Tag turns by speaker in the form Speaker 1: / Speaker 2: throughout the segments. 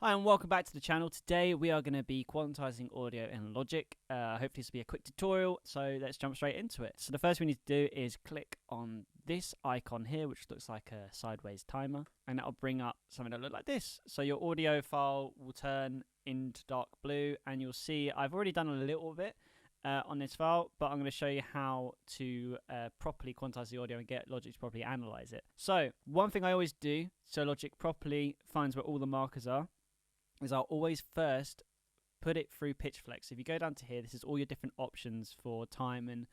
Speaker 1: Hi and welcome back to the channel. Today we are going to be quantizing audio in Logic. Hopefully this will be a quick tutorial, so let's jump straight into it. So the first thing we need to do is click on this icon here, which looks like a sideways timer, and that will bring up something that looks like this. So your audio file will turn into dark blue, and you'll see I've already done a little bit on this file, but I'm going to show you how to properly quantize the audio and get Logic to properly analyze it. So one thing I always do, so Logic properly finds where all the markers are, is I'll always first put it through pitch flex. If you go down to here, this is all your different options for time and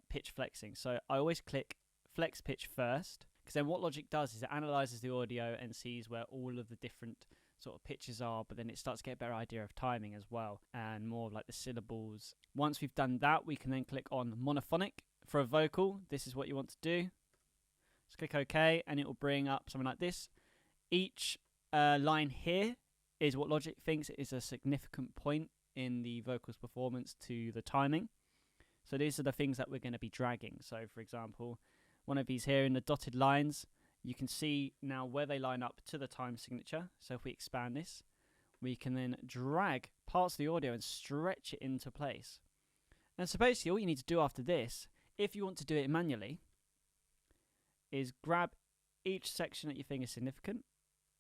Speaker 1: pitch flexing. So I always click flex pitch first, because then what Logic does is it analyzes the audio and sees where all of the different sort of pitches are, but then it starts to get a better idea of timing as well, and more of like the syllables. Once we've done that, we can then click on monophonic for a vocal. This is what you want to do. Just click OK, and it will bring up something like this. Each line here is what Logic thinks is a significant point in the vocal's performance to the timing. So these are the things that we're going to be dragging. So for example, one of these here in the dotted lines, you can see now where they line up to the time signature. So if we expand this, we can then drag parts of the audio and stretch it into place. And so basically all you need to do after this, if you want to do it manually, is grab each section that you think is significant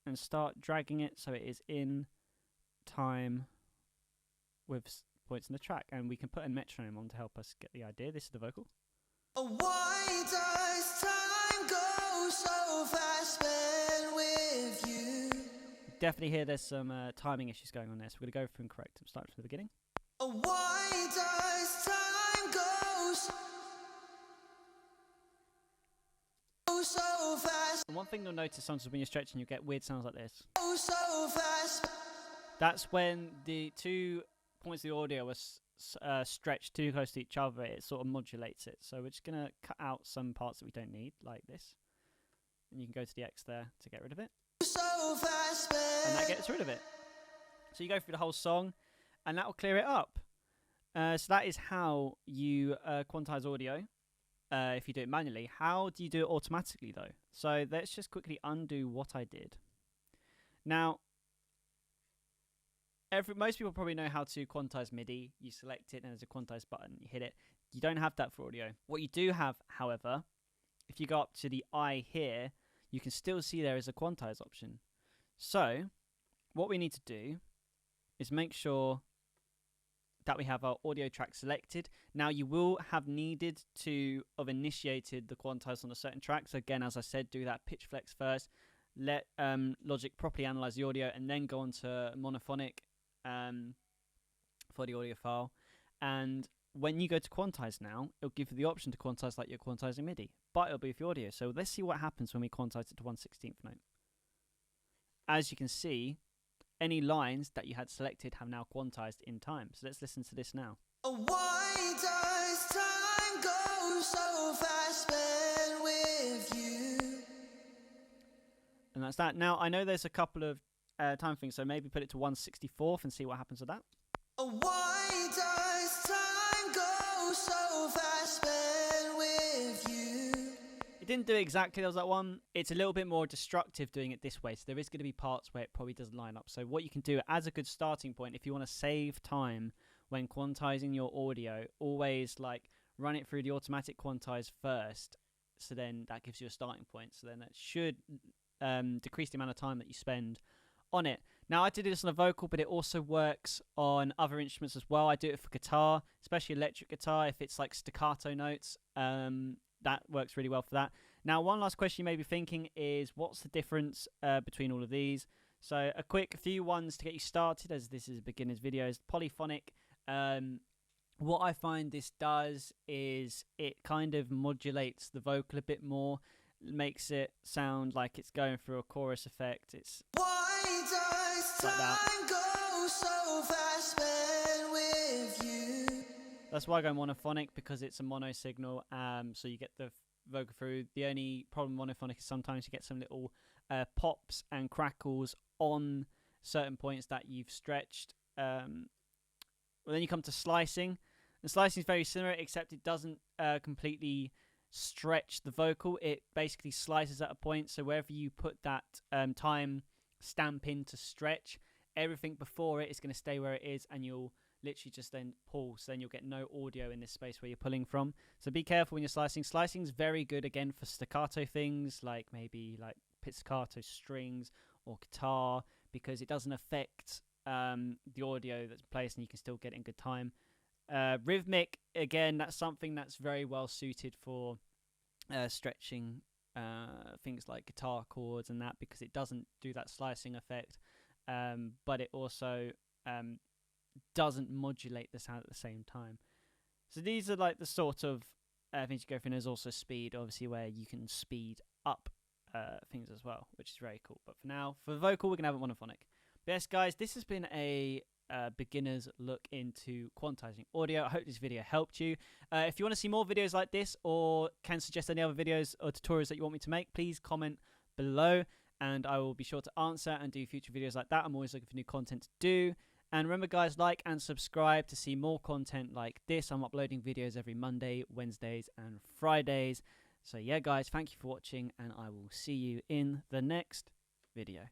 Speaker 1: and start dragging it so it is in time with points in the track. And we can put a metronome on to help us get the idea. This is the vocal.
Speaker 2: Why does time go so fast spent with you?
Speaker 1: Definitely hear there's some timing issues going on there, so we're going to go through and correct them. Start from the beginning.
Speaker 2: Why does time go so fast?
Speaker 1: And one thing you'll notice sometimes when you're stretching, you get weird sounds like this.
Speaker 2: So fast.
Speaker 1: That's when the two points of the audio are stretched too close to each other. It sort of modulates it. So we're just going to cut out some parts that we don't need, like this. And you can go to the X there to get rid of it.
Speaker 2: So fast.
Speaker 1: And that gets rid of it. So you go through the whole song, and that will clear it up. So that is how you quantize audio if you do it manually. How do you do it automatically, though? So let's just quickly undo what I did. Now, most people probably know how to quantize MIDI. You select it and there's a quantize button, you hit it. You don't have that for audio. What you do have, however, if you go up to the I here, you can still see there is a quantize option. So what we need to do is make sure that we have our audio track selected. Now you will have needed to have initiated the quantize on a certain track. So again, as I said, do that pitch flex first. Let Logic properly analyze the audio and then go on to monophonic for the audio file. And when you go to quantize now, it'll give you the option to quantize like you're quantizing MIDI, but it'll be with the audio. So let's see what happens when we quantize it to 1/16th note. As you can see, any lines that you had selected have now quantized in time. So let's listen to this now.
Speaker 2: Why does time go so fast spent with you?
Speaker 1: And that's that. Now, I know there's a couple of time things, so maybe put it to 1/64th and see what happens with that.
Speaker 2: Why does time go so fast spent with you?
Speaker 1: It didn't do exactly as that one. It's a little bit more destructive doing it this way, so there is going to be parts where it probably doesn't line up. So what you can do as a good starting point, if you want to save time when quantizing your audio, always like run it through the automatic quantize first, so then that gives you a starting point. So then that should decrease the amount of time that you spend on it. Now I did this on a vocal, but it also works on other instruments as well. I do it for guitar, especially electric guitar. If it's like staccato notes, that works really well for that. Now, one last question you may be thinking is, what's the difference between all of these? So a quick few ones to get you started, as this is a beginner's video, is polyphonic. What I find this does is it kind of modulates the vocal a bit more, makes it sound like it's going through a chorus effect. It's
Speaker 2: Why does
Speaker 1: like that.
Speaker 2: time go so fast spent with you?
Speaker 1: That's why I go monophonic, because it's a mono signal, so you get the vocal through. The only problem with monophonic is sometimes you get some little pops and crackles on certain points that you've stretched. Well, then you come to slicing, and slicing is very similar, except it doesn't completely stretch the vocal. It basically slices at a point, so wherever you put that time stamp in to stretch, everything before it is going to stay where it is, and you'll literally just then pull, so then you'll get no audio in this space where you're pulling from. So be careful when you're slicing. Slicing's very good again for staccato things, like maybe like pizzicato strings or guitar, because it doesn't affect the audio that's placed, and you can still get it in good time. Rhythmic, again, that's something that's very well suited for stretching things like guitar chords and that, because it doesn't do that slicing effect, but it also doesn't modulate the sound at the same time. So these are like the sort of things you go through. And there's also speed, obviously, where you can speed up things as well, which is very cool. But for now, for vocal, we're going to have it monophonic. But yes, guys, this has been a beginner's look into quantizing audio. I hope this video helped you. If you want to see more videos like this, or can suggest any other videos or tutorials that you want me to make, please comment below, and I will be sure to answer and do future videos like that. I'm always looking for new content to do. And remember, guys, like and subscribe to see more content like this. I'm uploading videos every Monday, Wednesdays, and Fridays. So yeah, guys, thank you for watching, and I will see you in the next video.